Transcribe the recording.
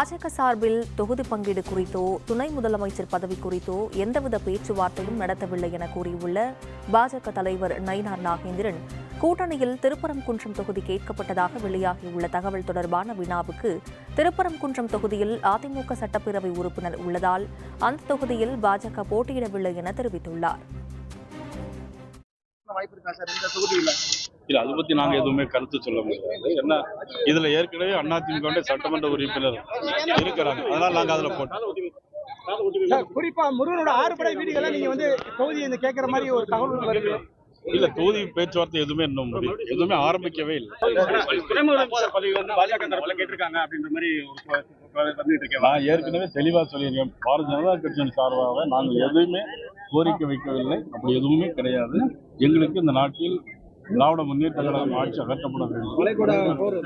பாஜக சார்பில் தொகுதி பங்கீடு குறித்தோ துணை முதலமைச்சர் பதவி குறித்தோ எந்தவித பேச்சுவார்த்தையும் நடத்தவில்லை என கூறியுள்ள பாஜக தலைவர் நயினார் நாகேந்திரன், கூட்டணியில் திருப்பரங்குன்றம் தொகுதி கேட்கப்பட்டதாக வெளியாகியுள்ள தகவல் தொடர்பான வினாவுக்கு திருப்பரங்குன்றம் தொகுதியில் அதிமுக சட்டப்பேரவை உறுப்பினர் உள்ளதால் அந்த தொகுதியில் பாஜக போட்டியிடவில்லை என தெரிவித்துள்ளார். இல்ல, அதை பத்தி நாங்க எதுவுமே கருத்து சொல்ல முடியாது. என்ன, இதுல ஏற்கனவே அதிமுக சட்டமன்ற உறுப்பினர் இருக்கிறாங்க, அதனால நாங்க அதுல போட்டோம். குறிப்பா முருகனோட 6 படை வீடுகளை நீங்க தொகுதி கேட்கிற மாதிரி ஒரு தகவல் வருது. இல்ல, தொகுதி பேச்சுவார்த்தை எதுவுமே இன்னும் எதுவுமே ஆரம்பிக்கவே இல்லை. நான் ஏற்கனவே தெளிவா சொல்லியிருக்கேன், பாரதிய ஜனதா கட்சியின் சார்பாக நாங்கள் எதுவுமே கோரிக்கை வைக்கவில்லை. அப்படி எதுவுமே கிடையாது. எங்களுக்கு இந்த நாட்டில் திராவிட முன்னேற்ற கழகம் ஆட்சி அகற்றப்பட வேண்டும்.